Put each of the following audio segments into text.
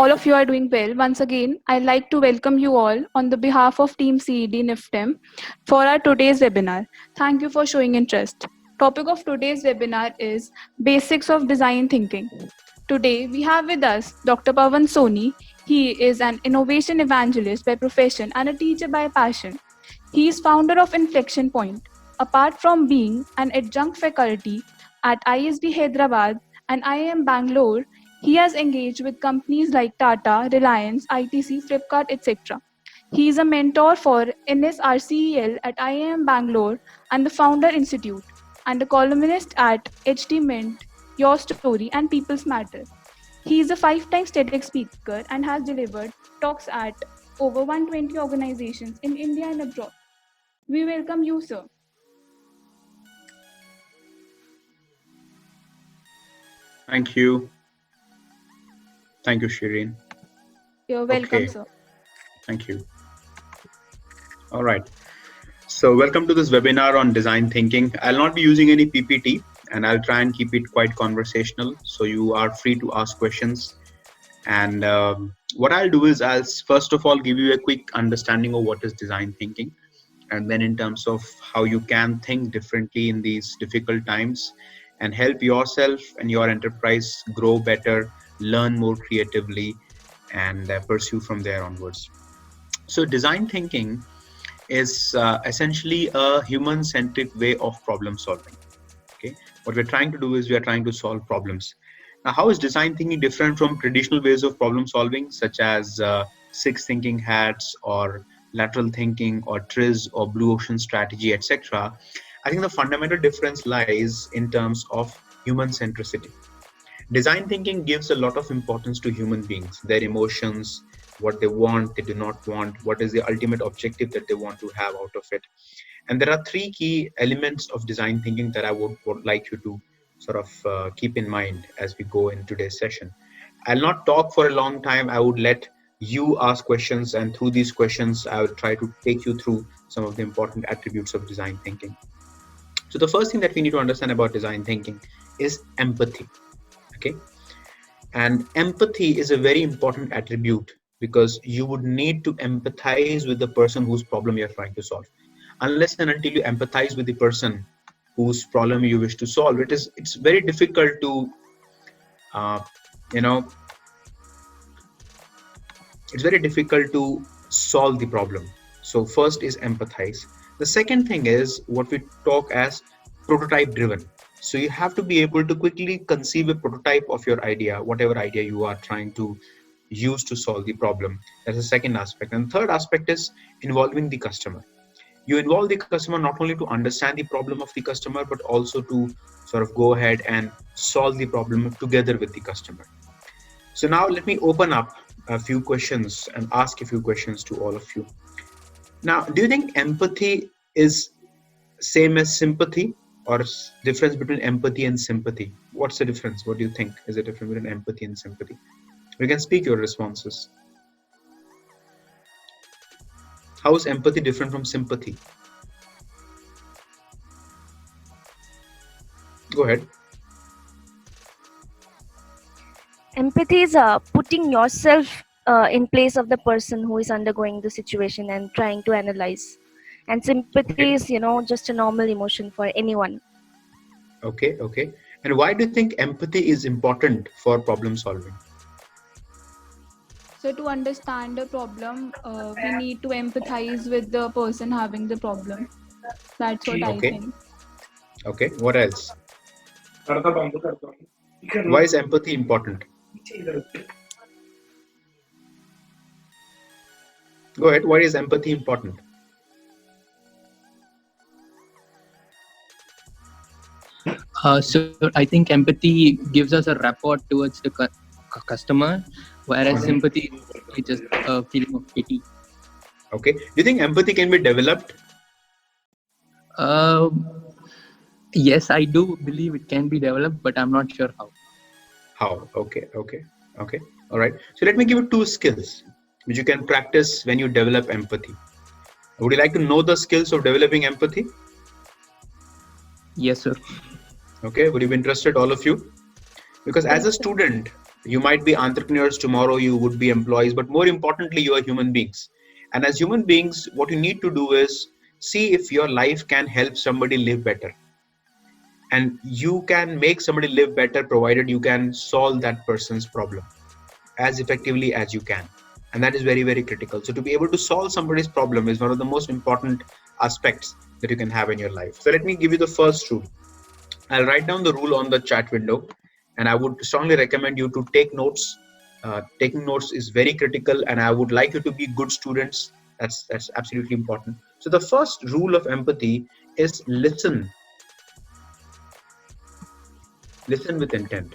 all of you are doing well. Once again, I'd like to welcome you all on the behalf of Team CED NIFTEM for our today's webinar. Thank you for showing interest. Topic of today's webinar is Basics of Design Thinking. Today, we have with us Dr. Pawan Soni. He is an innovation evangelist by profession and a teacher by passion. He is founder of Inflection Point. Apart from being an adjunct faculty at ISB Hyderabad and IIM Bangalore, he has engaged with companies like Tata, Reliance, ITC, Flipkart, etc. He is a mentor for NSRCEL at IIM Bangalore and the Founder Institute, and a columnist at HT Mint, Your Story, and People's Matter. He is a 5-time TEDx speaker and has delivered talks at over 120 organizations in India and abroad. We welcome you, sir. Thank you. Thank you, Shireen. You're welcome, Okay. sir. Thank you. All right. So welcome to this webinar on design thinking. I'll not be using any PPT and I'll try and keep it quite conversational. So you are free to ask questions. And what I'll do is I'll first of all give you a quick understanding of what is design thinking. And then in terms of how you can think differently in these difficult times and help yourself and your enterprise grow better, learn more creatively, and pursue from there onwards. So design thinking is essentially a human-centric way of problem solving. Okay, what we're trying to do is we are trying to solve problems. Now, how is design thinking different from traditional ways of problem solving, such as six thinking hats or lateral thinking or TRIZ or blue ocean strategy, etc.? I think the fundamental difference lies in terms of human centricity. Design thinking gives a lot of importance to human beings, their emotions, what they want, they do not want, what is the ultimate objective that they want to have out of it. And there are three key elements of design thinking that I would like you to sort of keep in mind as we go in today's session. I'll not talk for a long time. I would let you ask questions, and through these questions, I will try to take you through some of the important attributes of design thinking. So the first thing that we need to understand about design thinking is empathy. Okay, and empathy is a very important attribute because you would need to empathize with the person whose problem you're trying to solve. Unless and until you empathize with the person whose problem you wish to solve, it's very difficult to it's very difficult to solve the problem. So first is empathize. The second thing is what we talk as prototype driven. So you have to be able to quickly conceive a prototype of your idea, whatever idea you are trying to use to solve the problem. That's the second aspect. And third aspect is involving the customer. You involve the customer not only to understand the problem of the customer, but also to sort of go ahead and solve the problem together with the customer. So now let me open up a few questions and ask a few questions to all of you. Now, do you think empathy is same as sympathy, or difference between empathy and sympathy? What's the difference? What do you think is the difference between empathy and sympathy? You can speak your responses. How is empathy different from sympathy? Go ahead. Empathy is putting yourself in place of the person who is undergoing the situation and trying to analyze. And sympathy is, just a normal emotion for anyone. Okay. And why do you think empathy is important for problem solving? So to understand the problem, we need to empathize with the person having the problem. That's what I think. Okay. What else? Why is empathy important? Go ahead. Why is empathy important? So I think empathy gives us a rapport towards the customer, whereas sympathy is just a feeling of pity. Okay. Do you think empathy can be developed? Yes, I do believe it can be developed, but I'm not sure how. How? Okay. All right. So let me give you two skills which you can practice when you develop empathy. Would you like to know the skills of developing empathy? Yes, sir. Okay. Would you be interested, all of you? Because as a student, You might be entrepreneurs tomorrow, you would be employees, but more importantly, you are human beings. And as human beings, what you need to do is see if your life can help somebody live better. And you can make somebody live better provided you can solve that person's problem as effectively as you can. And that is very, very critical. So to be able to solve somebody's problem is one of the most important aspects that you can have in your life. So let me give you the first rule. I'll write down the rule on the chat window, and I would strongly recommend you to take notes. Taking notes is very critical, and I would like you to be good students. That's absolutely important. So the first rule of empathy is listen. Listen with intent.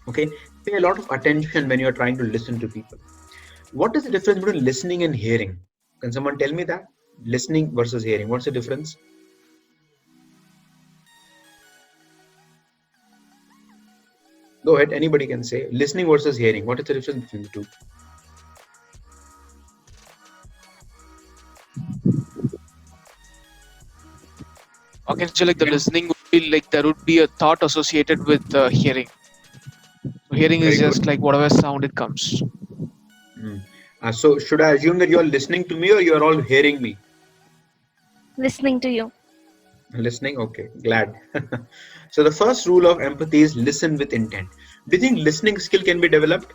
Okay, pay a lot of attention when you're trying to listen to people. What is the difference between listening and hearing? Can someone tell me that? Listening versus hearing, what's the difference? Go ahead, anybody can say. Listening versus hearing, what is the difference between the two? Okay, so like the listening would be like there would be a thought associated with hearing. So hearing Very is just good. like whatever sound it comes. So should I assume that you're listening to me or you're all hearing me? Listening to you. Listening, okay, glad. So the first rule of empathy is listen with intent. Do you think listening skill can be developed?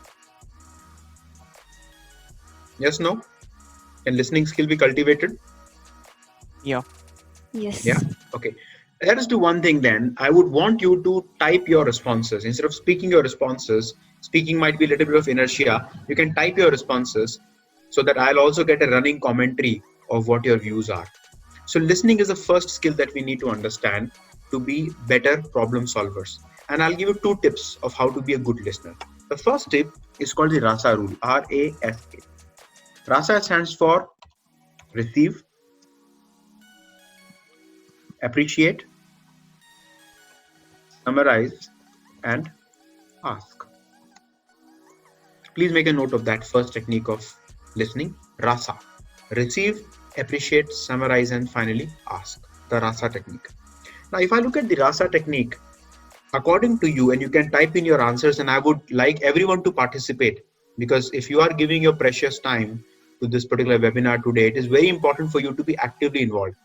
Yes, no? Can listening skill be cultivated? Yeah. Yes. Yeah, okay. Let us do one thing then. I would want you to type your responses. Instead of speaking your responses, speaking might be a little bit of inertia. You can type your responses so that I'll also get a running commentary of what your views are. So listening is the first skill that we need to understand to be better problem solvers. And I'll give you 2 tips of how to be a good listener. The first tip is called the RASA rule, R-A-S-A. RASA stands for receive, appreciate, summarize, and ask. Please make a note of that first technique of listening, RASA. Receive, appreciate, summarize, and finally ask. The RASA technique. Now, if I look at the RASA technique, according to you, and you can type in your answers, and I would like everyone to participate, because if you are giving your precious time to this particular webinar today, it is very important for you to be actively involved.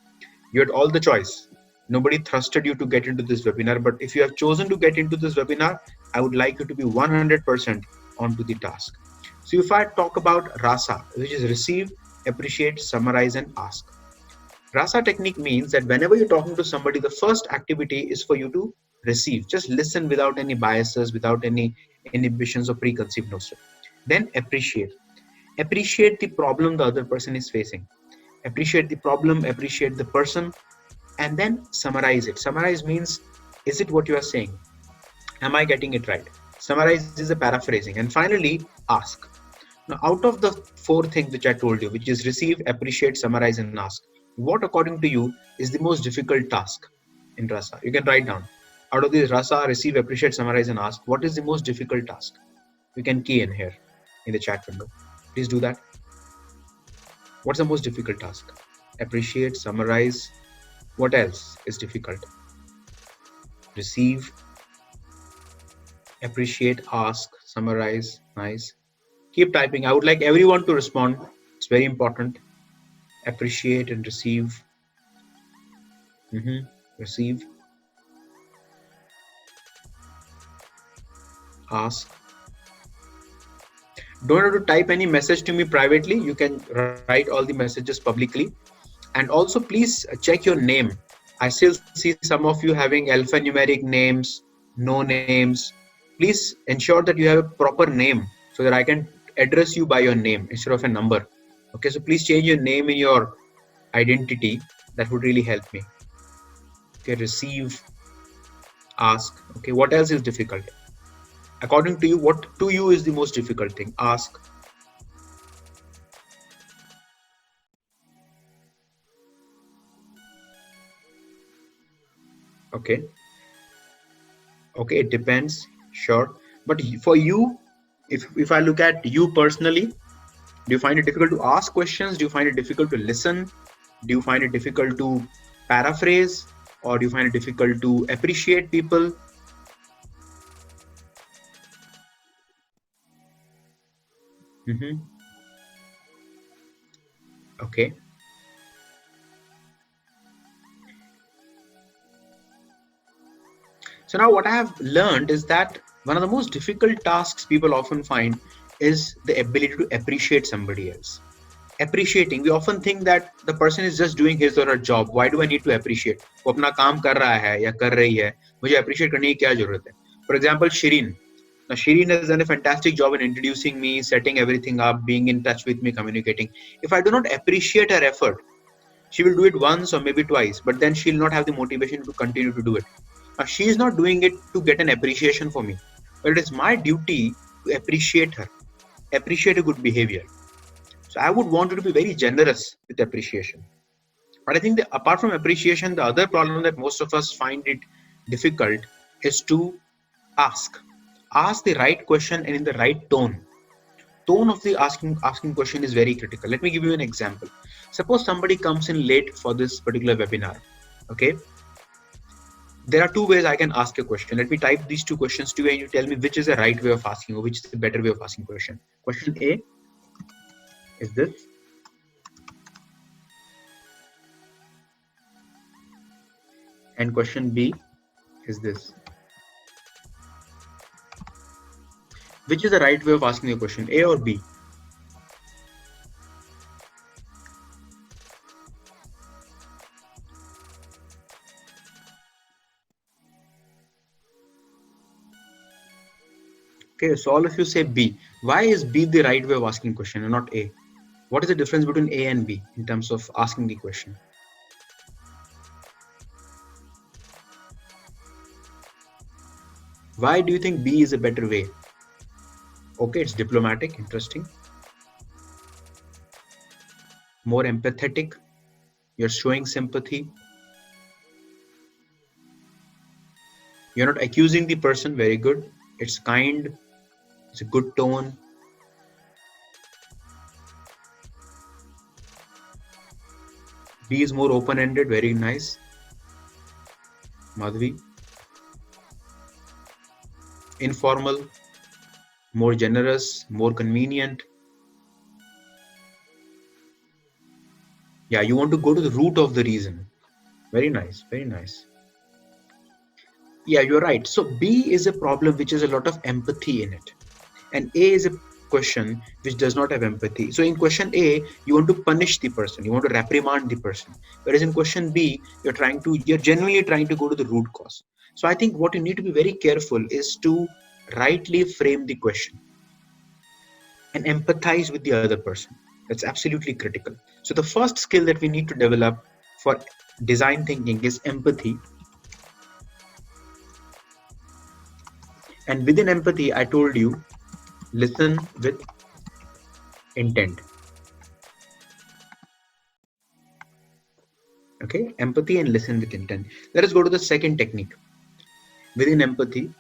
You had all the choice. Nobody thrusted you to get into this webinar, but if you have chosen to get into this webinar, I would like you to be 100% onto the task. So if I talk about RASA, which is receive, appreciate, summarize, and ask. RASA technique means that whenever you're talking to somebody, the first activity is for you to receive. Just listen without any biases, without any inhibitions or preconceived notions. Then appreciate. Appreciate the problem the other person is facing. Appreciate the problem, appreciate the person, and then summarize it. Summarize means, is it what you are saying? Am I getting it right? Summarize is a paraphrasing. And finally, ask. Now, out of the 4 things which I told you, which is receive, appreciate, summarize, and ask, what according to you is the most difficult task in RASA? You can write down. Out of this RASA, receive, appreciate, summarize, and ask, what is the most difficult task? You can key in here in the chat window. Please do that. What's the most difficult task? Appreciate, summarize. What else is difficult? Receive, appreciate, ask, summarize. Nice. Keep typing. I would like everyone to respond. It's very important. Appreciate and receive. Receive. Ask. Don't have to type any message to me privately. You can write all the messages publicly. And also please check your name. I still see some of you having alphanumeric names, no names. Please ensure that you have a proper name so that I can address you by your name instead of a number. Okay, so please change your name in your identity. That would really help me. Okay, receive, ask. Okay, what else is difficult? According to you, what to you is the most difficult thing? Ask. Okay. Okay, it depends. Sure. But for you, if I look at you personally, do you find it difficult to ask questions? Do you find it difficult to listen? Do you find it difficult to paraphrase? Or do you find it difficult to appreciate people? Mm-hmm. Okay. So now what I have learned is that one of the most difficult tasks people often find is the ability to appreciate somebody else. Appreciating, we often think that the person is just doing his or her job. Why do I need to appreciate? वो अपना काम कर रहा है या कर रही है, मुझे appreciate करने की क्या जरूरत है? For example, Shireen. Now, Shireen has done a fantastic job in introducing me, setting everything up, being in touch with me, communicating. If I do not appreciate her effort, she will do it once or maybe twice, but then she'll not have the motivation to continue to do it. Now, she is not doing it to get an appreciation for me, but it is my duty to appreciate her, appreciate a good behavior. So I would want you to be very generous with appreciation. But I think that apart from appreciation, the other problem that most of us find it difficult is to ask. Ask the right question and in the right tone. Tone of the asking question is very critical. Let me give you an example. Suppose somebody comes in late for this particular webinar. Okay. There are two ways I can ask a question. Let me type these two questions to you and you tell me which is the right way of asking or which is the better way of asking question. Question A is this. And question B is this. Which is the right way of asking a question, A or B? Okay, so all of you say B. Why is B the right way of asking a question and not A? What is the difference between A and B in terms of asking the question? Why do you think B is a better way? Okay, it's diplomatic, interesting. More empathetic. You're showing sympathy. You're not accusing the person, very good. It's kind. It's a good tone. B is more open-ended, very nice. Madhvi. Informal, more generous, more convenient. Yeah, you want to go to the root of the reason. Very nice, very nice. Yeah, you're right. So B is a problem which has a lot of empathy in it. And A is a question which does not have empathy. So in question A, you want to punish the person, you want to reprimand the person. Whereas in question B, you're genuinely trying to go to the root cause. So I think what you need to be very careful is to rightly frame the question and empathize with the other person. That's absolutely critical. So the first skill that we need to develop for design thinking is empathy. And within empathy, I told you, listen with intent. Okay, empathy and listen with intent. Let us go to the second technique. Within empathy,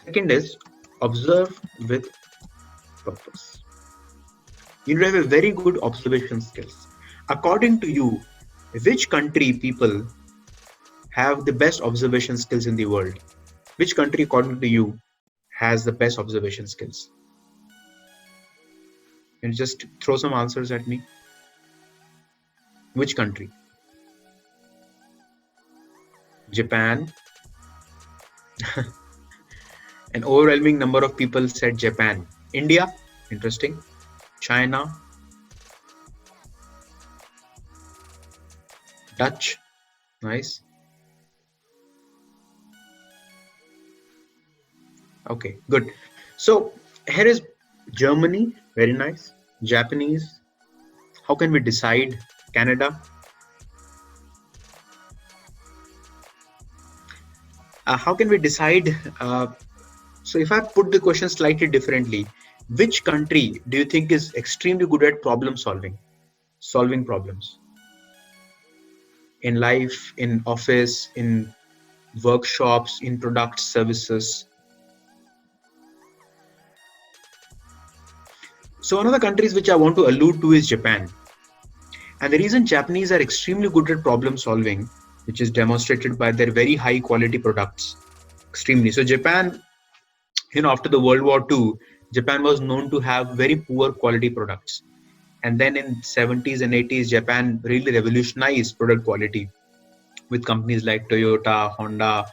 second is observe with purpose. You need to have a very good observation skills. According to you, which country people have the best observation skills in the world? Which country, according to you, has the best observation skills? And just throw some answers at me. Which country? Japan. An overwhelming number of people said Japan. India, interesting. China. Dutch, nice. Okay, good. So here is Germany, very nice. Japanese. How can we decide? Canada. How can we decide? So if I put the question slightly differently, which country do you think is extremely good at problem solving problems? In life, in office, in workshops, in products, services. So one of the countries which I want to allude to is Japan. And the reason Japanese are extremely good at problem solving, which is demonstrated by their very high quality products, extremely. So Japan After the World War II, Japan was known to have very poor quality products. And then in 70s and 80s, Japan really revolutionized product quality with companies like Toyota, Honda,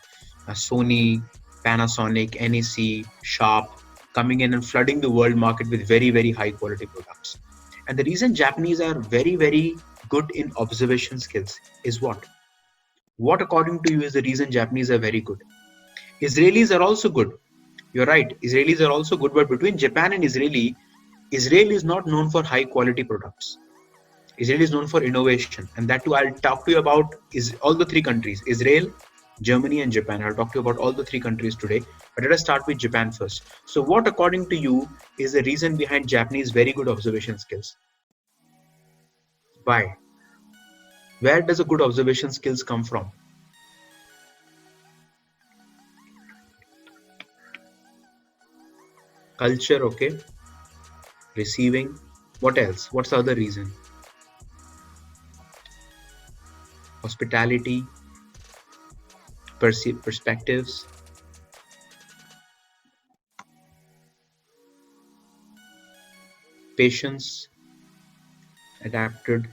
Sony, Panasonic, NEC, Sharp coming in and flooding the world market with very, very high quality products. And the reason Japanese are very, very good in observation skills is what? What, according to you, is the reason Japanese are very good? Israelis are also good. You're right. Israelis are also good, but between Japan and Israel is not known for high quality products. Israel is known for innovation, and that too I'll talk to you about is all the three countries: Israel, Germany, and Japan. I'll talk to you about all the three countries today. But let us start with Japan first. So, what, according to you, is the reason behind Japanese very good observation skills? Why? Where does a good observation skills come from? Culture, okay. Receiving. What else? What's the other reason? Hospitality, perspectives, patience, adapted,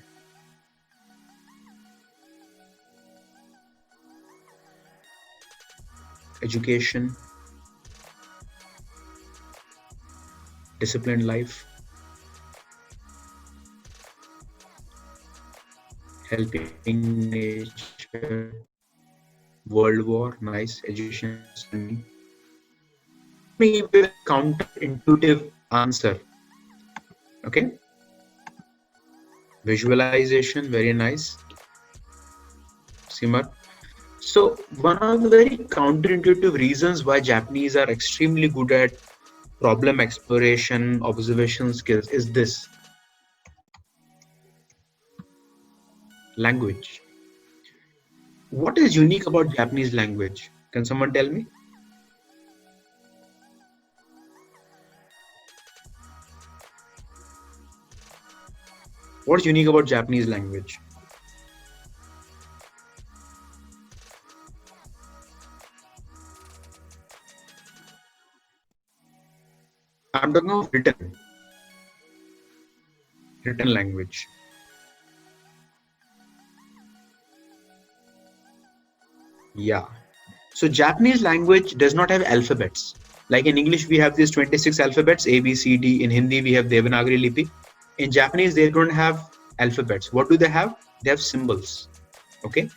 education, disciplined life, helping nature, World War, nice, education, understanding. Let me give you a counterintuitive answer. Okay. Visualization, very nice. Simar. So one of the very counterintuitive reasons why Japanese are extremely good at problem exploration, observation skills is this: language. What is unique about Japanese language? Can someone tell me? What's unique about Japanese language? I'm talking of written language. Yeah. So Japanese language does not have alphabets. Like in English, we have these 26 alphabets, A, B, C, D. In Hindi, we have Devanagari Lipi. In Japanese, they don't have alphabets. What do they have? They have symbols. Okay.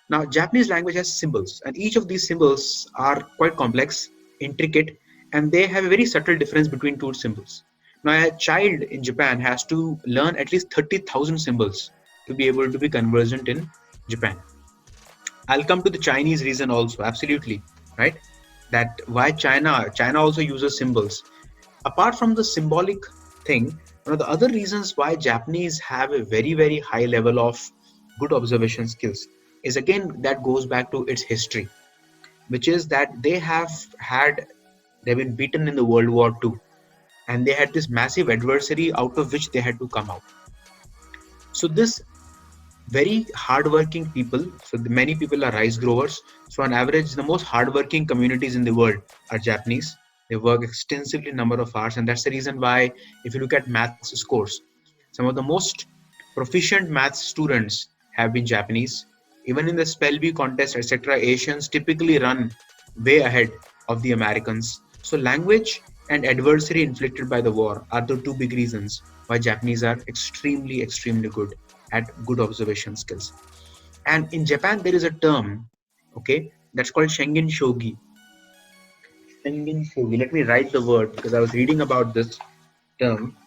Now, Japanese language has symbols, and each of these symbols are quite complex, intricate, and they have a very subtle difference between two symbols. Now, a child in Japan has to learn at least 30,000 symbols to be able to be conversant in Japan. I'll come to the Chinese reason also, absolutely, right? That why China also uses symbols. Apart from the symbolic thing, one of the other reasons why Japanese have a very, very high level of good observation skills is, again, that goes back to its history, which is that they've been beaten in the World War II, and they had this massive adversary out of which they had to come out. So this very hardworking people, so many people are rice growers. So on average, the most hardworking communities in the world are Japanese. They work extensively number of hours, and that's the reason why, if you look at maths scores, some of the most proficient maths students have been Japanese. Even in the spell bee contest, etc., Asians typically run way ahead of the Americans. So language and adversity inflicted by the war are the two big reasons why Japanese are extremely, extremely good at good observation skills. And in Japan, there is a term, okay, that's called Shengen Shogi. Shengen Shogi. Let me write the word because I was reading about this term.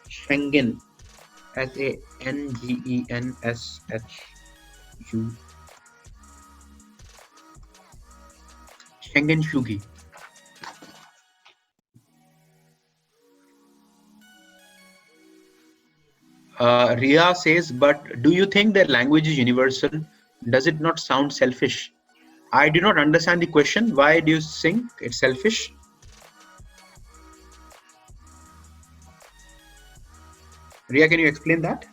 Schengen, Sangensshu. Shengen Shogi. Ria says, but do you think that language is universal? Does it not sound selfish? I do not understand the question. Why do you think it's selfish? Ria, can you explain that?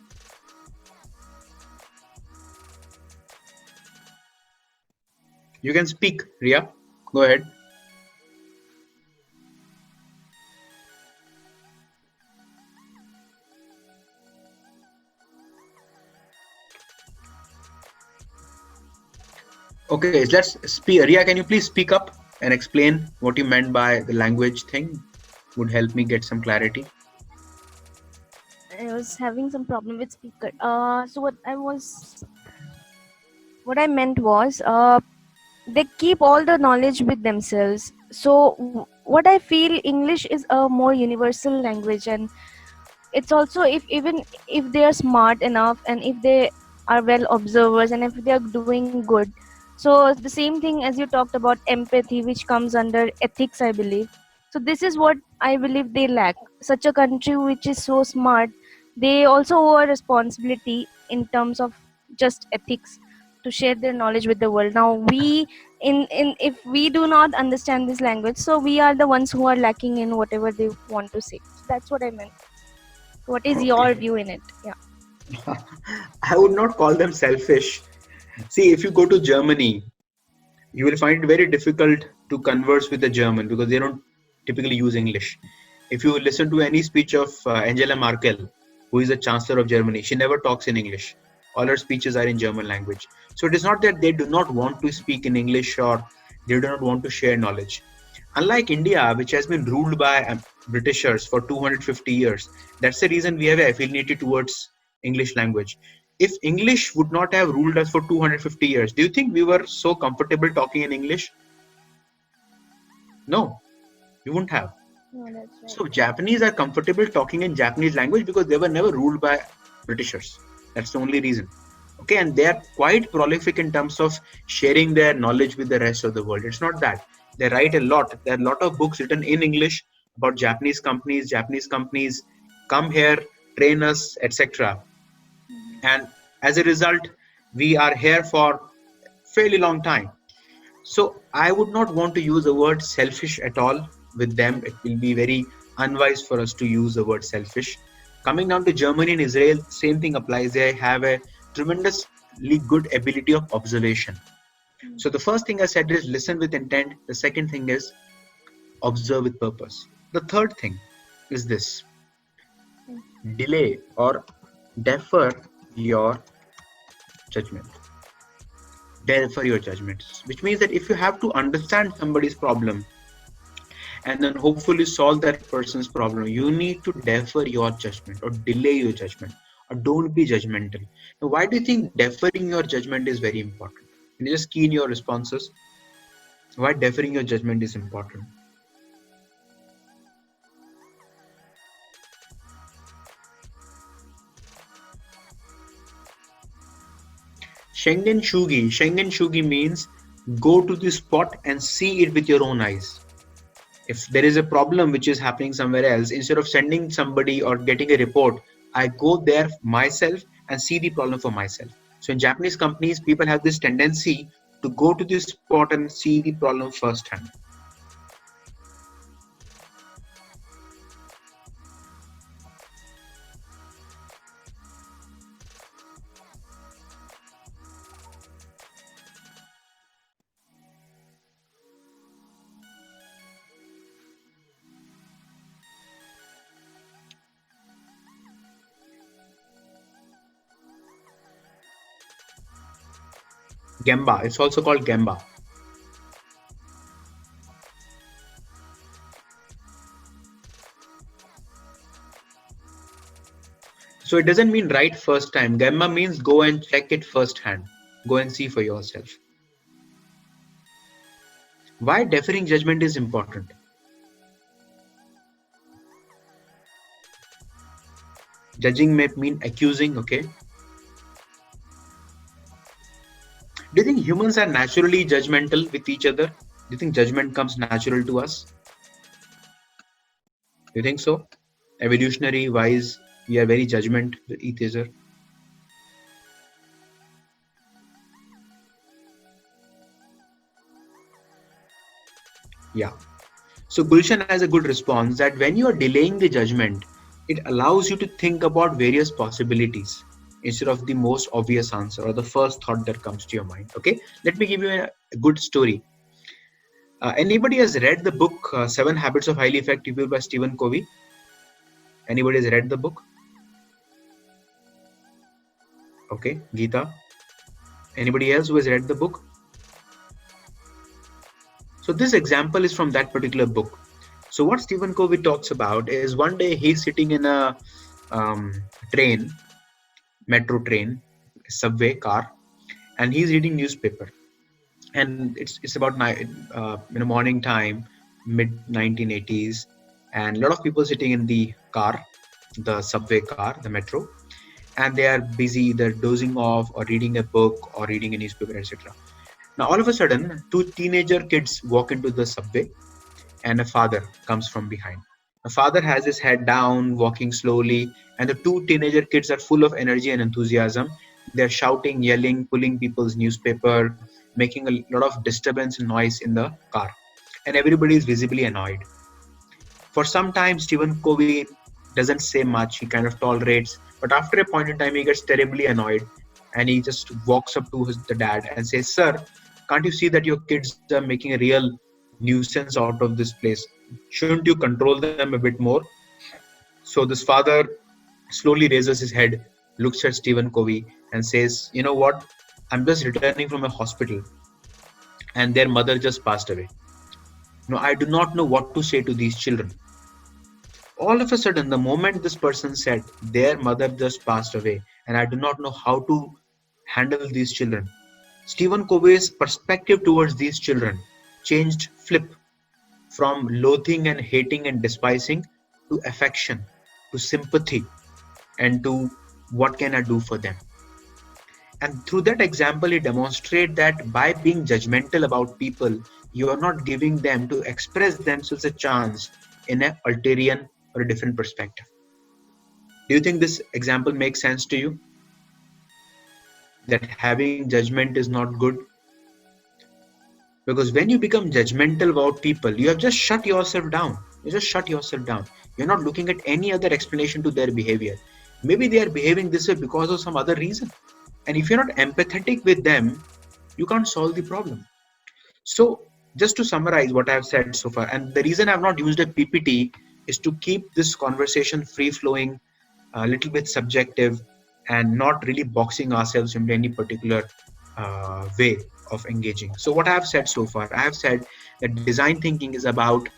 You can speak, Ria. Go ahead. Okay, let's speak. Ria, can you please speak up and explain what you meant by the language thing? Would help me get some clarity. I was having some problem with speaker. So what I meant was, they keep all the knowledge with themselves. So what I feel, English is a more universal language, and it's also, if even if they are smart enough and if they are well observers and if they are doing good. So the same thing as you talked about empathy, which comes under ethics, I believe. So this is what I believe they lack. Such a country which is so smart, they also owe a responsibility in terms of just ethics to share their knowledge with the world. Now we, in if we do not understand this language, so we are the ones who are lacking in whatever they want to say. So that's what I meant. What is your view in it? Yeah. I would not call them selfish. See, if you go to Germany, you will find it very difficult to converse with a German because they don't typically use English. If you listen to any speech of Angela Merkel, who is the Chancellor of Germany, she never talks in English. All her speeches are in German language. So it is not that they do not want to speak in English or they do not want to share knowledge. Unlike India, which has been ruled by Britishers for 250 years, that's the reason we have an affinity towards English language. If English would not have ruled us for 250 years, do you think we were so comfortable talking in English? No, we wouldn't have. No, that's right. So Japanese are comfortable talking in Japanese language because they were never ruled by Britishers. That's the only reason. Okay, and they are quite prolific in terms of sharing their knowledge with the rest of the world. It's not that. They write a lot. There are a lot of books written in English about Japanese companies. Japanese companies come here, train us, etc. And as a result, we are here for fairly long time. So I would not want to use the word selfish at all with them. It will be very unwise for us to use the word selfish. Coming down to Germany and Israel, same thing applies. They have a tremendously good ability of observation. So the first thing I said is listen with intent. The second thing is observe with purpose. The third thing is this: delay or defer your judgment. Defer your judgments, which means that if you have to understand somebody's problem and then hopefully solve that person's problem, you need to defer your judgment or delay your judgment, or don't be judgmental. Now, why do you think deferring your judgment is very important? Can you just key in your responses? Why deferring your judgment is important? Schengen Shugi. Schengen Shugi means go to the spot and see it with your own eyes. If there is a problem which is happening somewhere else, instead of sending somebody or getting a report, I go there myself and see the problem for myself. So in Japanese companies, people have this tendency to go to the spot and see the problem firsthand. Gemba. It's also called Gemba. So it doesn't mean right first time. Gemba means go and check it firsthand. Go and see for yourself. Why deferring judgment is important? Judging may mean accusing, okay? Do you think humans are naturally judgmental with each other? Do you think judgment comes natural to us? Do you think so? Evolutionary wise, we are very judgmental with each other. Yeah. So Gulshan has a good response that when you are delaying the judgment, it allows you to think about various possibilities instead of the most obvious answer or the first thought that comes to your mind. Okay, let me give you a a good story. Anybody has read the book Seven Habits of Highly Effective People by Stephen Covey? Anybody has read the book? Okay, Geeta. Anybody else who has read the book? So this example is from that particular book. So what Stephen Covey talks about is one day he's sitting in a train, metro train, subway car, and he's reading newspaper. And it's about morning time, mid 1980s, and a lot of people sitting in the car, the subway car, the metro, and they are busy either dozing off or reading a book or reading a newspaper, etc. Now all of a sudden, two teenager kids walk into the subway, and a father comes from behind. The father has his head down, walking slowly, and the two teenager kids are full of energy and enthusiasm. They're shouting, yelling, pulling people's newspaper, making a lot of disturbance and noise in the car. And everybody is visibly annoyed. For some time, Stephen Covey doesn't say much. He kind of tolerates. But after a point in time, he gets terribly annoyed. And he just walks up to the dad and says, "Sir, can't you see that your kids are making a real nuisance out of this place? Shouldn't you control them a bit more?" So this father slowly raises his head, looks at Stephen Covey and says, "You know what? I'm just returning from a hospital and their mother just passed away. No, I do not know what to say to these children." All of a sudden, the moment this person said, "Their mother just passed away and I do not know how to handle these children," Stephen Covey's perspective towards these children changed flip from loathing and hating and despising to affection, to sympathy, and to what can I do for them. And through that example, he demonstrates that by being judgmental about people, you are not giving them to express themselves a chance in an ulterior or a different perspective. Do you think this example makes sense to you? That having judgment is not good? Because when you become judgmental about people, you have just shut yourself down. You just shut yourself down. You're not looking at any other explanation to their behavior. Maybe they are behaving this way because of some other reason. And if you're not empathetic with them, you can't solve the problem. So just to summarize what I've said so far, and the reason I've not used a PPT is to keep this conversation free flowing, a little bit subjective, and not really boxing ourselves into any particular way of engaging. So what I have said so far, I have said that design thinking is about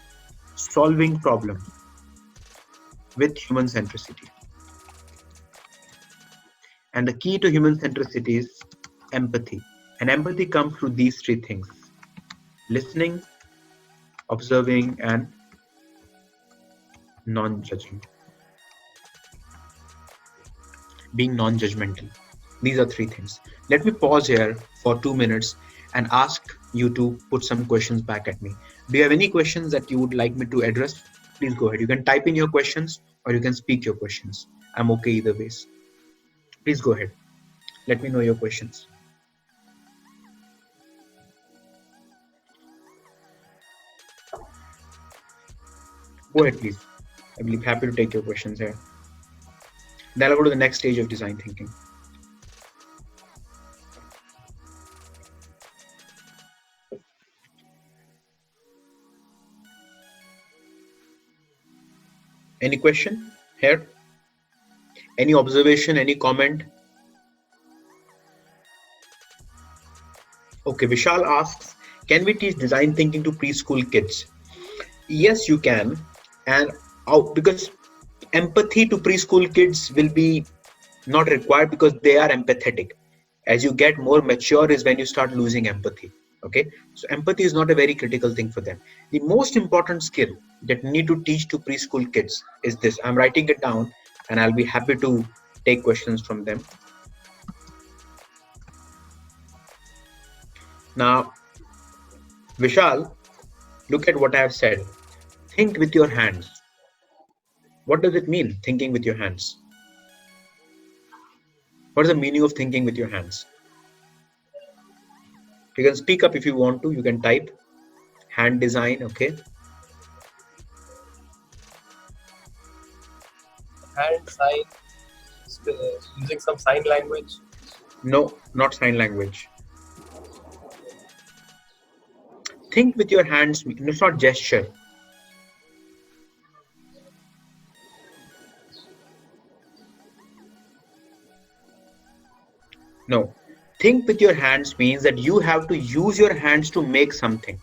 solving problems with human centricity. And the key to human centricity is empathy. And empathy comes through these three things: listening, observing, and non-judging. Being non-judgmental. These are three things. Let me pause here for 2 minutes and ask you to put some questions back at me. Do you have any questions that you would like me to address? Please go ahead. You can type in your questions or you can speak your questions. I'm okay either ways. Please go ahead. Let me know your questions. Go ahead, please. I'll be happy to take your questions here. Then I'll go to the next stage of design thinking. Any question here? Any observation, any comment? Okay, Vishal asks, can we teach design thinking to preschool kids? Yes, you can. And because empathy to preschool kids will be not required because they are empathetic. As you get more mature is when you start losing empathy. Okay, so empathy is not a very critical thing for them. The most important skill that you need to teach to preschool kids is this. I'm writing it down and I'll be happy to take questions from them. Now, Vishal, look at what I have said. Think with your hands. What does it mean, thinking with your hands? What is the meaning of thinking with your hands? You can speak up if you want to. You can type hand design. Okay. Hand sign, using some sign language. No, not sign language. Think with your hands, it's not gesture. No. Think with your hands means that you have to use your hands to make something.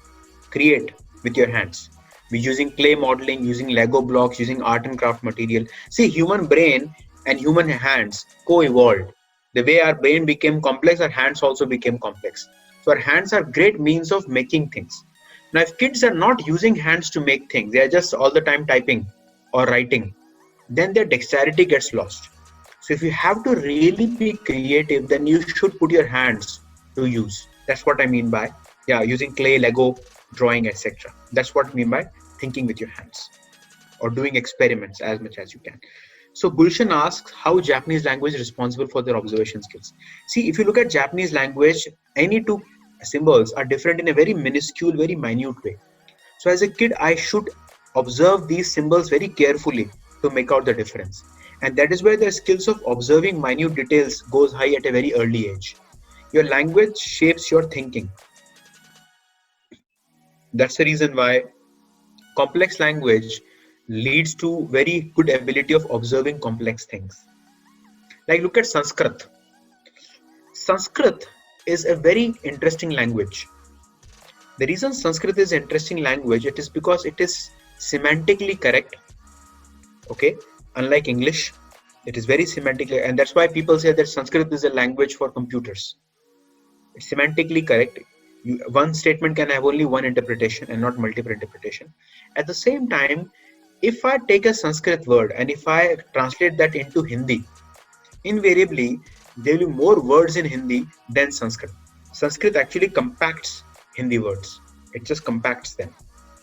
Create with your hands. We're using clay modeling, using Lego blocks, using art and craft material. See, human brain and human hands co-evolved. The way our brain became complex, our hands also became complex. So our hands are great means of making things. Now, if kids are not using hands to make things, they are just all the time typing or writing, then their dexterity gets lost. So if you have to really be creative, then you should put your hands to use. That's what I mean by, yeah, using clay, Lego, drawing, etc. That's what I mean by thinking with your hands or doing experiments as much as you can. So Gulshan asks how Japanese language is responsible for their observation skills. See, if you look at Japanese language, any two symbols are different in a very minuscule, very minute way. So as a kid, I should observe these symbols very carefully to make out the difference. And that is where the skills of observing minute details goes high at a very early age. Your language shapes your thinking. That's the reason why complex language leads to very good ability of observing complex things. Like look at Sanskrit. Sanskrit is a very interesting language. The reason Sanskrit is an interesting language, it is because it is semantically correct. Okay, unlike English, it is very semantically, and that's why people say that Sanskrit is a language for computers. It's semantically correct. One statement can have only one interpretation and not multiple interpretation. At the same time, if I take a Sanskrit word and if I translate that into Hindi, invariably there will be more words in Hindi than Sanskrit. Sanskrit actually compacts Hindi words. It just compacts them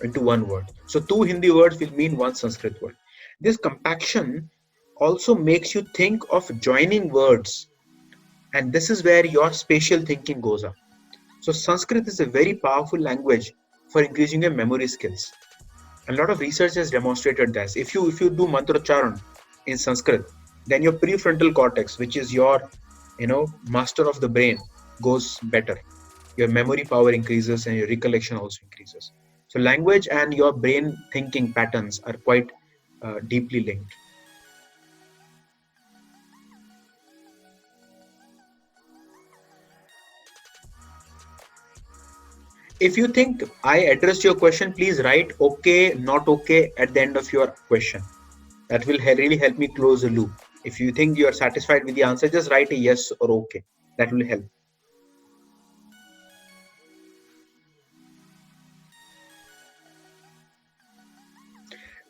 into one word. So two Hindi words will mean one Sanskrit word. This compaction also makes you think of joining words, and this is where your spatial thinking goes up. So Sanskrit is a very powerful language for increasing your memory skills. A lot of research has demonstrated this. If you do mantrocharan in Sanskrit, then your prefrontal cortex, which is your master of the brain, goes better. Your memory power increases and your recollection also increases. So language and your brain thinking patterns are quite deeply linked. If you think I addressed your question, please write okay, not okay at the end of your question. That will really help me close the loop. If you think you are satisfied with the answer, just write a yes or okay. That will help.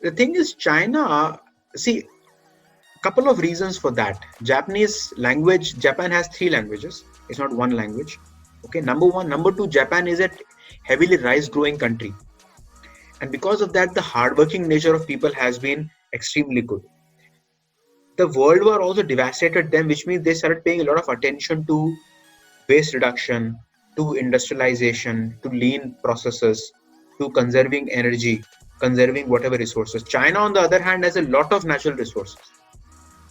The thing is, China, see, couple of reasons for that. Japanese language, Japan has 3 languages. It's not one language. Okay, number one. Number two, Japan is a heavily rice growing country. And because of that, the hardworking nature of people has been extremely good. The World War also devastated them, which means they started paying a lot of attention to waste reduction, to industrialization, to lean processes, to conserving energy, conserving whatever resources. China, on the other hand, has a lot of natural resources.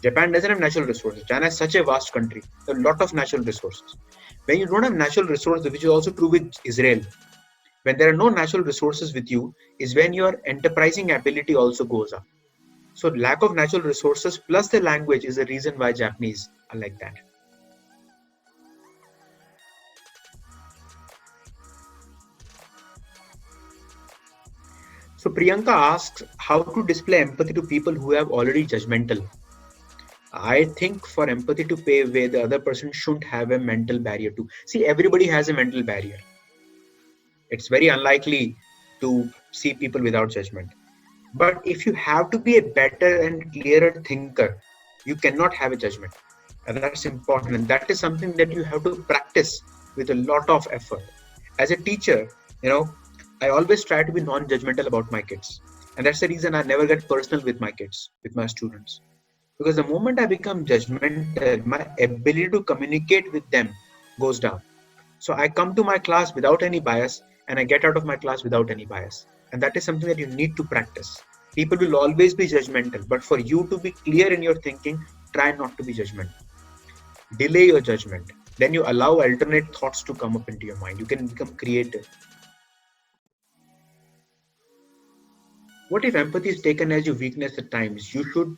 Japan doesn't have natural resources. China is such a vast country. There are a lot of natural resources. When you don't have natural resources, which is also true with Israel, when there are no natural resources with you, is when your enterprising ability also goes up. So lack of natural resources plus the language is the reason why Japanese are like that. So Priyanka asks how to display empathy to people who have already judgmental. I think for empathy to pave way, the other person shouldn't have a mental barrier too. See, everybody has a mental barrier. It's very unlikely to see people without judgment. But if you have to be a better and clearer thinker, you cannot have a judgment. And that's important. And that is something that you have to practice with a lot of effort. As a teacher, I always try to be non-judgmental about my kids. And that's the reason I never get personal with my kids, with my students. Because the moment I become judgmental, my ability to communicate with them goes down. So I come to my class without any bias and I get out of my class without any bias. And that is something that you need to practice. People will always be judgmental, but for you to be clear in your thinking, try not to be judgmental. Delay your judgment. Then you allow alternate thoughts to come up into your mind. You can become creative. What if empathy is taken as your weakness at times? You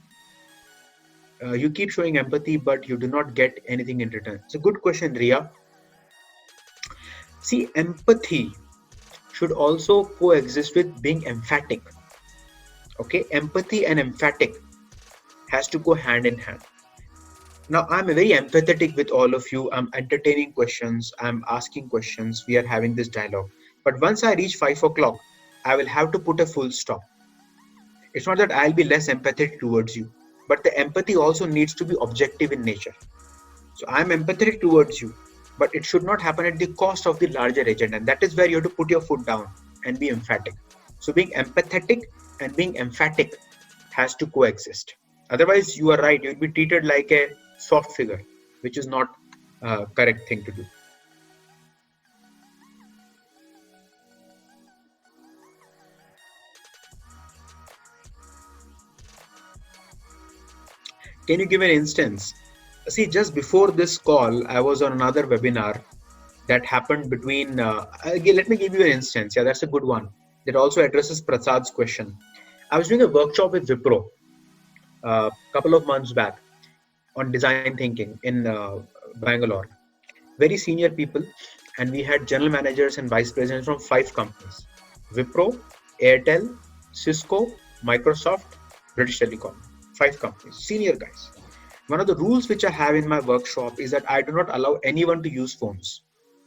keep showing empathy, but you do not get anything in return. It's a good question, Ria. See, empathy should also coexist with being emphatic. Okay, empathy and emphatic has to go hand in hand. Now, I'm very empathetic with all of you. I'm entertaining questions. I'm asking questions. We are having this dialogue. But once I reach 5 o'clock, I will have to put a full stop. It's not that I'll be less empathetic towards you, but the empathy also needs to be objective in nature. So I'm empathetic towards you, but it should not happen at the cost of the larger agenda. And that is where you have to put your foot down and be emphatic. So being empathetic and being emphatic has to coexist. Otherwise, you are right. You'll be treated like a soft figure, which is not a correct thing to do. Can you give an instance? See, just before this call, I was on another webinar that happened between, again, let me give you an instance. Yeah, that's a good one. That also addresses Prasad's question. I was doing a workshop with Wipro a couple of months back on design thinking in Bangalore. Very senior people, and we had general managers and vice presidents from 5 companies: Wipro, Airtel, Cisco, Microsoft, British Telecom. 5 companies, senior guys. One of the rules which I have in my workshop is that I do not allow anyone to use phones.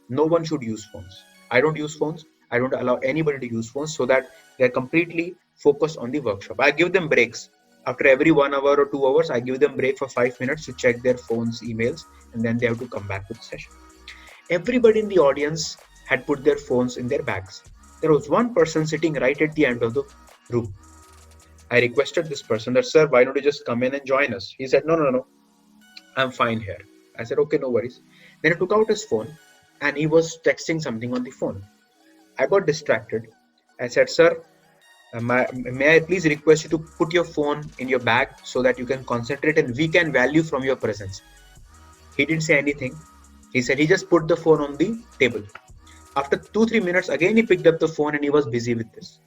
No one should use phones. I don't use phones. I don't allow anybody to use phones, so that they're completely focused on the workshop. I give them breaks. After every 1 hour or 2 hours, I give them break for 5 minutes to check their phones, emails, and then they have to come back to the session. Everybody in the audience had put their phones in their bags. There was one person sitting right at the end of the room. I requested this person that, sir, why don't you just come in and join us? He said, no, I'm fine here. I said, okay, no worries. Then he took out his phone and he was texting something on the phone. I got distracted. I said, sir, may I please request you to put your phone in your bag so that you can concentrate and we can value from your presence. He didn't say anything. He said he just put the phone on the table. After 2-3 minutes, again he picked up the phone and he was busy with this.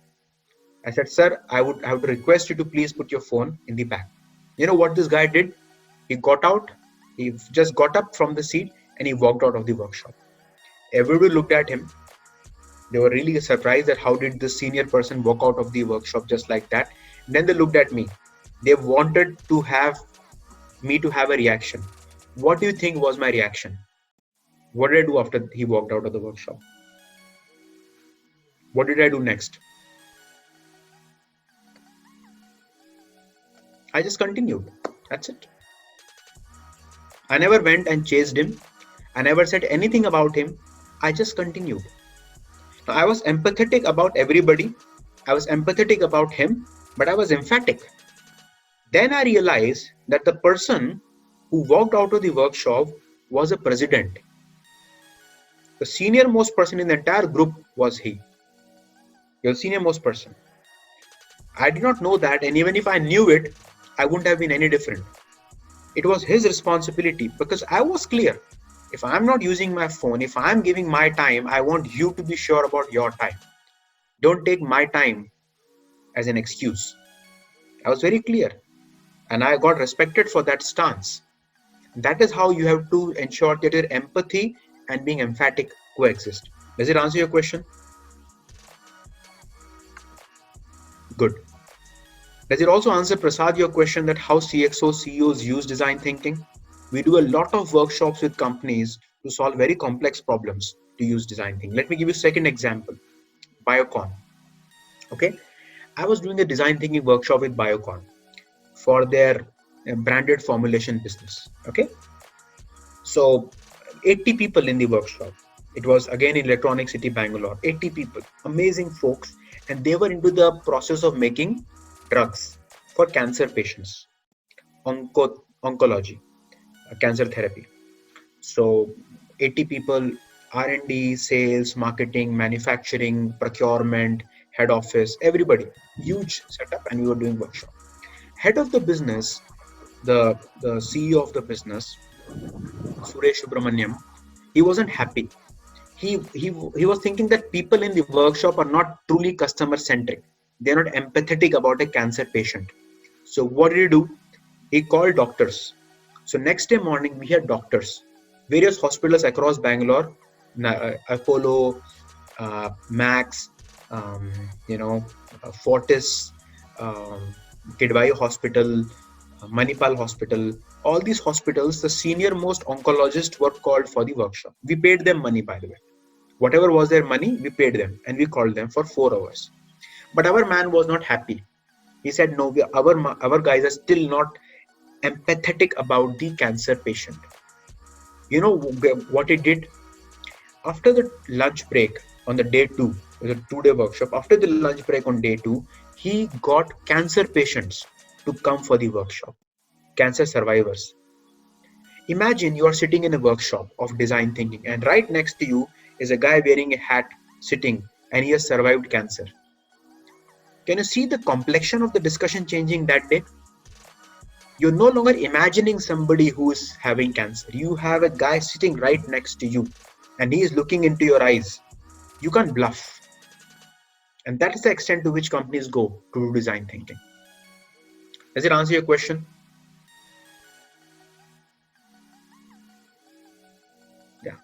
I said, sir, I would request you to please put your phone in the bag. You know what this guy did? He got out, he just got up from the seat and he walked out of the workshop. Everybody looked at him. They were really surprised that how did this senior person walk out of the workshop just like that. And then they looked at me. They wanted to have me to have a reaction. What do you think was my reaction? What did I do after he walked out of the workshop? What did I do next? I just continued. That's it. I never went and chased him. I never said anything about him. I just continued. Now, I was empathetic about everybody. I was empathetic about him, but I was emphatic. Then I realized that the person who walked out of the workshop was a president. The senior most person in the entire group was he. The senior most person. I did not know that, and even if I knew it, I wouldn't have been any different. It was his responsibility because I was clear. If I'm not using my phone, if I'm giving my time, I want you to be sure about your time. Don't take my time as an excuse. I was very clear and I got respected for that stance. That is how you have to ensure that your empathy and being emphatic coexist. Does it answer your question? Good. Does it also answer, Prasad, your question that how CXO CEOs use design thinking? We do a lot of workshops with companies to solve very complex problems to use design thinking. Let me give you a second example. Biocon. Okay. I was doing a design thinking workshop with Biocon for their branded formulation business. Okay. So 80 people in the workshop. It was again in Electronic City, Bangalore. 80 people, amazing folks. And they were into the process of making drugs for cancer patients, oncology, cancer therapy. So 80 people, R&D, sales, marketing, manufacturing, procurement, head office, everybody, huge setup, and we were doing workshop. Head of the business, the CEO of the business, Suresh Subramaniam, he wasn't happy. He was thinking that people in the workshop are not truly customer centric. They're not empathetic about a cancer patient. So what did he do? He called doctors. So next day morning, we had doctors, various hospitals across Bangalore, Apollo, Max, um, Fortis, um, Kidwai Hospital, Manipal Hospital. All these hospitals, the senior most oncologists were called for the workshop. We paid them money, by the way. Whatever was their money, we paid them, and we called them for 4 hours. But our man was not happy. He said, "No, our guys are still not empathetic about the cancer patient." You know what he did? After the lunch break on the day 2, it was a 2-day workshop. After the lunch break on day 2, he got cancer patients to come for the workshop, cancer survivors. Imagine you are sitting in a workshop of design thinking, and right next to you is a guy wearing a hat sitting, and he has survived cancer. Can you see the complexion of the discussion changing that day? You're no longer imagining somebody who is having cancer. You have a guy sitting right next to you, and he is looking into your eyes. You can't bluff. And that is the extent to which companies go to do design thinking. Does it answer your question? Yeah.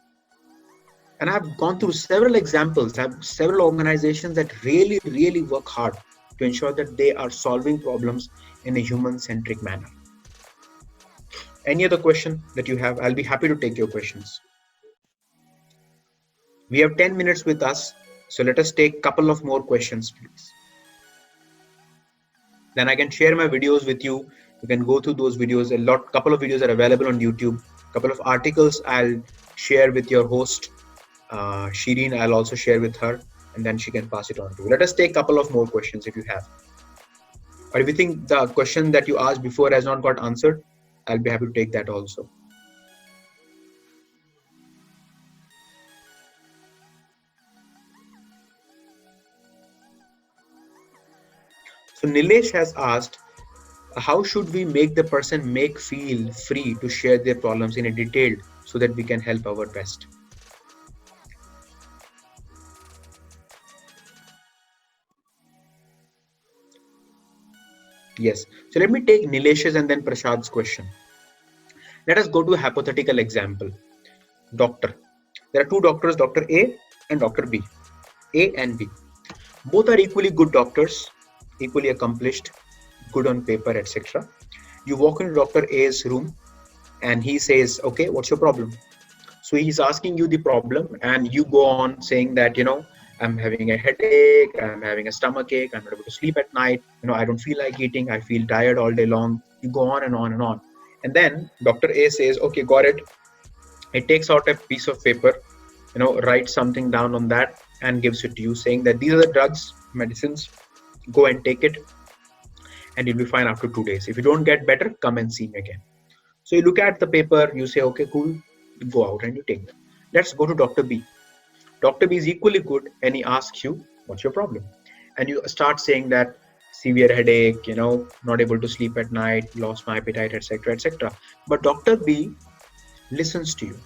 And I've gone through several examples. I have several organizations that really, really work hard to ensure that they are solving problems in a human-centric manner. Any other question that you have? I'll be happy to take your questions. We have 10 minutes with us, so let us take a couple of more questions, please. Then I can share my videos with you. You can go through those videos. Couple of videos are available on YouTube. Couple of articles I'll share with your host, Shireen. I'll also share with her, and then she can pass it on to you. Let us take a couple of more questions if you have. Or if you think the question that you asked before has not got answered, I'll be happy to take that also. So Nilesh has asked, how should we make the person feel free to share their problems in a detail so that we can help our best? Yes. So let me take Nilesh's and then Prashad's question. Let us go to a hypothetical example. Doctor. There are two doctors, Dr. A and Dr. B. A and B. Both are equally good doctors, equally accomplished, good on paper, etc. You walk into Dr. A's room and he says, okay, what's your problem? So he's asking you the problem and you go on saying that, I'm having a headache, I'm having a stomach ache, I'm not able to sleep at night, I don't feel like eating, I feel tired all day long. You go on and on and on. And then Dr. A says, okay, got it. It takes out a piece of paper, writes something down on that and gives it to you saying that these are the drugs, medicines, go and take it and you'll be fine after 2 days. If you don't get better, come and see me again. So you look at the paper, you say, okay, cool, you go out and you take them. Let's go to Dr. B. Dr. B is equally good and he asks you, what's your problem? And you start saying that severe headache, not able to sleep at night, lost my appetite, etc., etc. But Dr. B listens to you.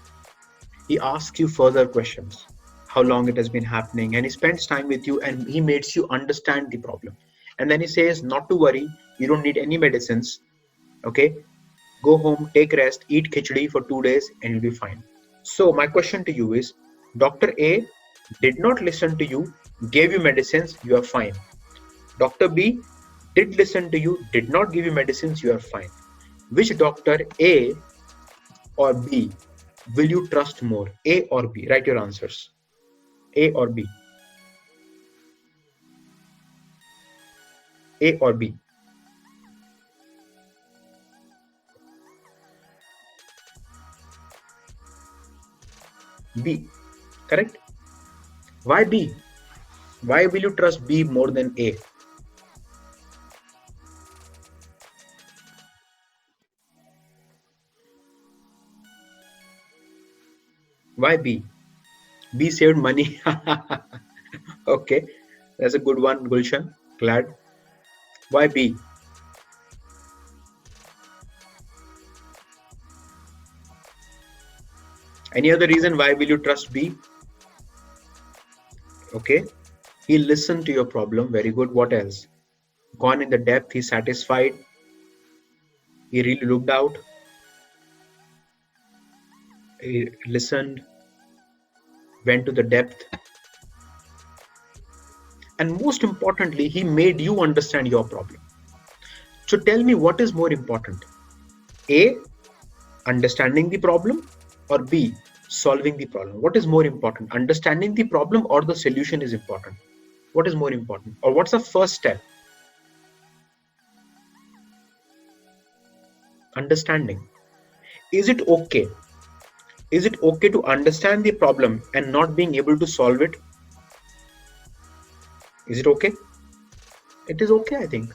He asks you further questions, how long it has been happening, and he spends time with you and he makes you understand the problem. And then he says, not to worry, you don't need any medicines, okay? Go home, take rest, eat khichdi for 2 days and you'll be fine. So my question to you is, Dr. A did not listen to you, gave you medicines, you are fine. Dr. B did listen to you, did not give you medicines, you are fine. Which doctor, A or B, will you trust more? A or B? Write your answers. A or B? A or B? B, correct? Why B? Why will you trust B more than A? Why B? B saved money. Okay, that's a good one, Gulshan. Glad. Why B? Any other reason why will you trust B? Okay, He listened to your problem. Very good. What else? Gone in the depth. He's satisfied. He really looked out. He listened, went to the depth. And most importantly, he made you understand your problem. So tell me, what is more important? A, understanding the problem, or B, solving the problem? What is more important? Understanding the problem or the solution is important? What is more important? Or what's the first step? Understanding. Is it okay? Is it okay to understand the problem and not being able to solve it? Is it okay? It is okay, I think.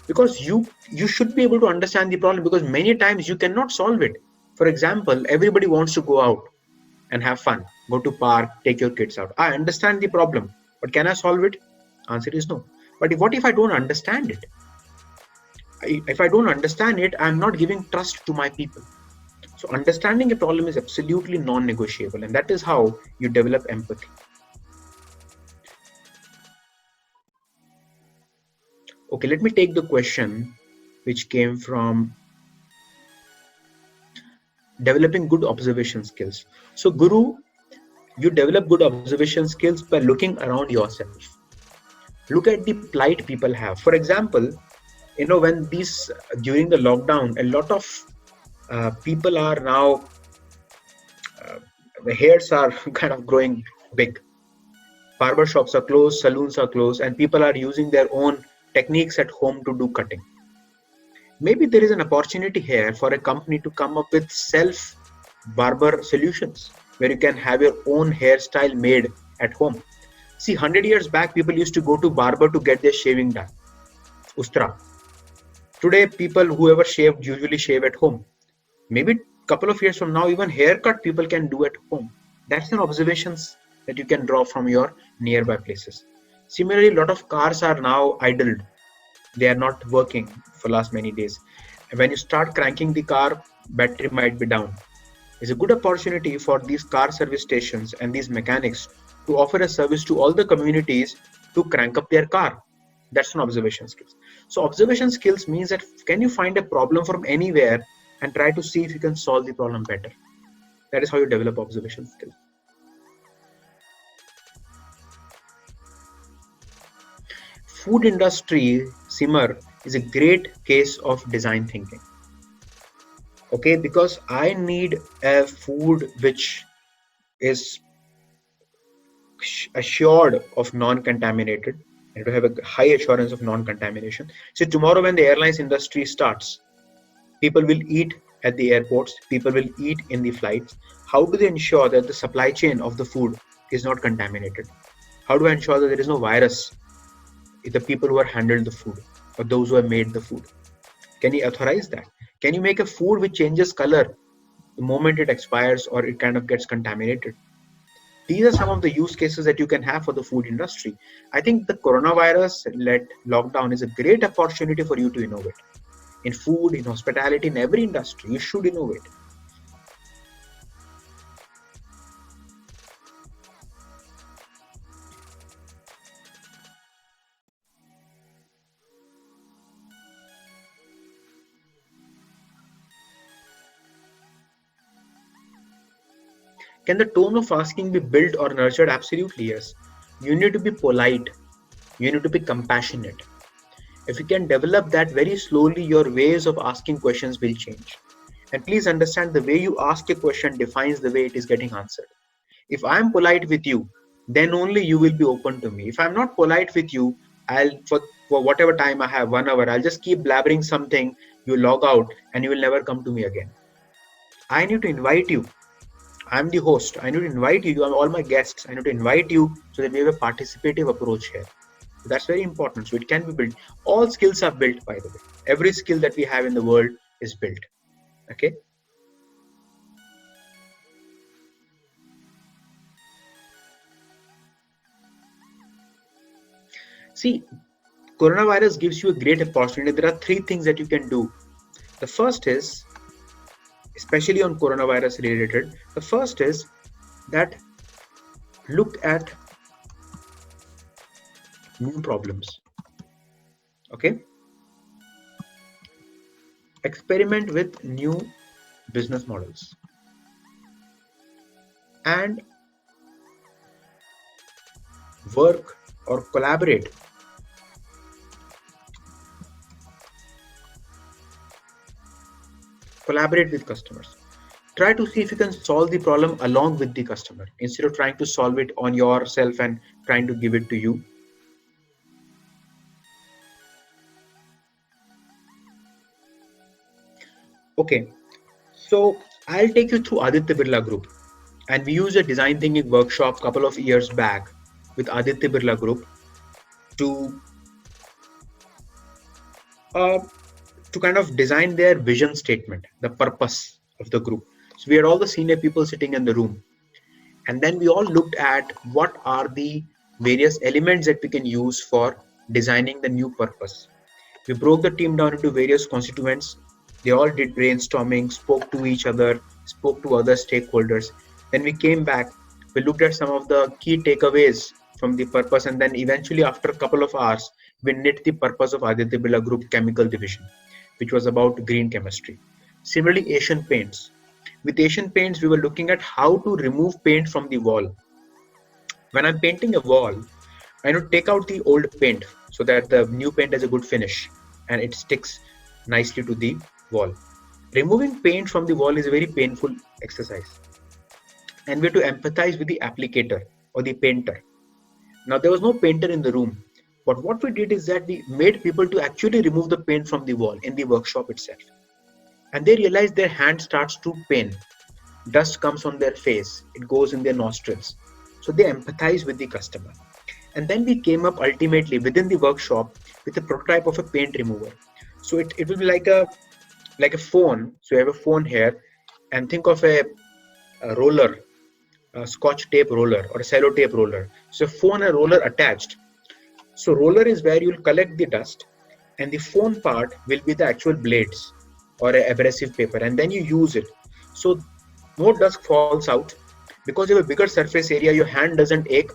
Because you should be able to understand the problem, because many times you cannot solve it. For example, everybody wants to go out and have fun, go to park, take your kids out. I understand the problem, but can I solve it? Answer is no. But what if I don't understand it? If I don't understand it, I'm not giving trust to my people. So understanding a problem is absolutely non-negotiable, and that is how you develop empathy. Okay, let me take the question which came from developing good observation skills. So Guru, you develop good observation skills by looking around yourself. Look at the plight people have. For example, when during the lockdown, a lot of people are now, the hairs are kind of growing big. Barber shops are closed, saloons are closed, and people are using their own techniques at home to do cutting. Maybe there is an opportunity here for a company to come up with self-barber solutions where you can have your own hairstyle made at home. See, 100 years back, people used to go to barber to get their shaving done. Ustra. Today, people, whoever shaved, usually shave at home. Maybe a couple of years from now, even haircut people can do at home. That's an observations that you can draw from your nearby places. Similarly, a lot of cars are now idled. They are not working for last many days. And when you start cranking the car, battery might be down. It's a good opportunity for these car service stations and these mechanics to offer a service to all the communities to crank up their car. That's an observation skills. So observation skills means that can you find a problem from anywhere and try to see if you can solve the problem better. That is how you develop observation skills. Food industry, Simar, is a great case of design thinking. Okay, because I need a food which is assured of non-contaminated and to have a high assurance of non-contamination. So tomorrow when the airlines industry starts, people will eat at the airports, people will eat in the flights. How do they ensure that the supply chain of the food is not contaminated? How do I ensure that there is no virus in the people who have handled the food or those who have made the food? Can you authorize that? Can you make a food which changes color the moment it expires or it kind of gets contaminated? These are some of the use cases that you can have for the food industry. I think the coronavirus-led lockdown is a great opportunity for you to innovate. In food, in hospitality, in every industry, you should innovate. Can the tone of asking be built or nurtured? Absolutely, yes. You need to be polite. You need to be compassionate. If you can develop that very slowly, your ways of asking questions will change. And please understand, the way you ask a question defines the way it is getting answered. If I'm polite with you, then only you will be open to me. If I'm not polite with you, for whatever time I have, 1 hour, I'll just keep blabbering something, you log out and you will never come to me again. I need to invite you. I'm the host. I need to invite you. You are all my guests. I need to invite you so that we have a participative approach here. So that's very important. So it can be built. All skills are built, by the way. Every skill that we have in the world is built. Okay. See, coronavirus gives you a great opportunity. There are 3 things that you can do. The first is, especially on coronavirus related, the first is that look at new problems. Okay. Experiment with new business models and work or collaborate with customers. Try to see if you can solve the problem along with the customer instead of trying to solve it on yourself and trying to give it to you. Okay, so I'll take you through Aditya Birla Group, and we used a design thinking workshop a couple of years back with Aditya Birla Group to kind of design their vision statement, the purpose of the group. So we had all the senior people sitting in the room, and then we all looked at what are the various elements that we can use for designing the new purpose. We broke the team down into various constituents. They all did brainstorming, spoke to each other, spoke to other stakeholders. Then we came back, we looked at some of the key takeaways from the purpose, and then eventually after a couple of hours, we knit the purpose of Aditya Birla Group Chemical Division, which was about green chemistry. Similarly, Asian Paints. With Asian Paints, we were looking at how to remove paint from the wall. When I'm painting a wall, I take out the old paint so that the new paint has a good finish and it sticks nicely to the wall. Removing paint from the wall is a very painful exercise, and we have to empathize with the applicator or the painter. Now, there was no painter in the room, but what we did is that we made people to actually remove the paint from the wall in the workshop itself, and they realized their hand starts to pain. Dust comes on their face, it goes in their nostrils, so they empathize with the customer. And then we came up ultimately within the workshop with a prototype of a paint remover. So it will be like a phone. So you have a phone here, and think of a roller, a scotch tape roller or a cello tape roller. So phone and roller attached. So roller is where you'll collect the dust, and the phone part will be the actual blades or a abrasive paper, and then you use it. So no dust falls out because you have a bigger surface area, your hand doesn't ache,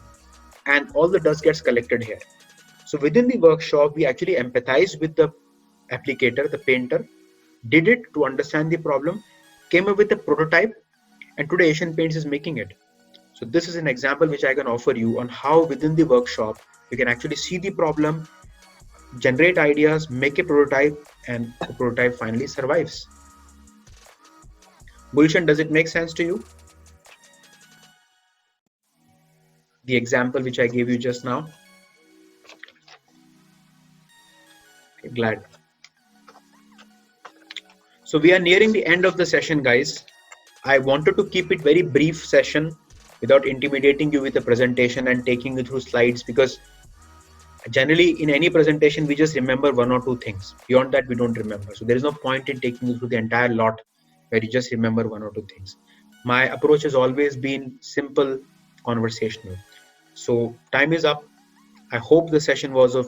and all the dust gets collected here. So within the workshop, we actually empathized with the applicator, the painter, did it to understand the problem, came up with a prototype, and today Asian Paints is making it. So this is an example which I can offer you on how within the workshop you can actually see the problem, generate ideas, make a prototype, and the prototype finally survives. Gulshan, does it make sense to you? The example which I gave you just now? Okay, glad. So we are nearing the end of the session, guys. I wanted to keep it very brief session without intimidating you with a presentation and taking you through slides, because generally in any presentation we just remember one or two things. Beyond that we don't remember. So there is no point in taking you through the entire lot where you just remember one or two things. My approach has always been simple, conversational. So time is up. I hope the session was of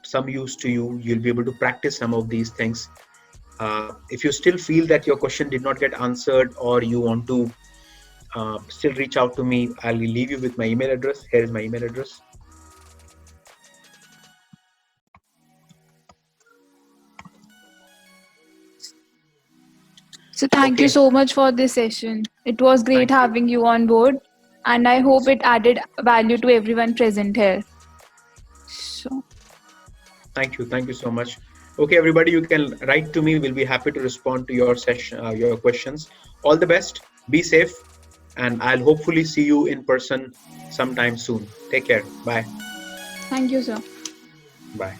some use to you. You'll be able to practice some of these things. If you still feel that your question did not get answered, or you want to still reach out to me, I'll leave you with my email address. Here is my email address. So thank you so much for this session. It was great having you on board, and I hope it added value to everyone present here. So Thank you so much. Okay, everybody, you can write to me. We'll be happy to respond to your session, your questions. All the best. Be safe, and I'll hopefully see you in person sometime soon. Take care. Bye. thank you, sir. Bye.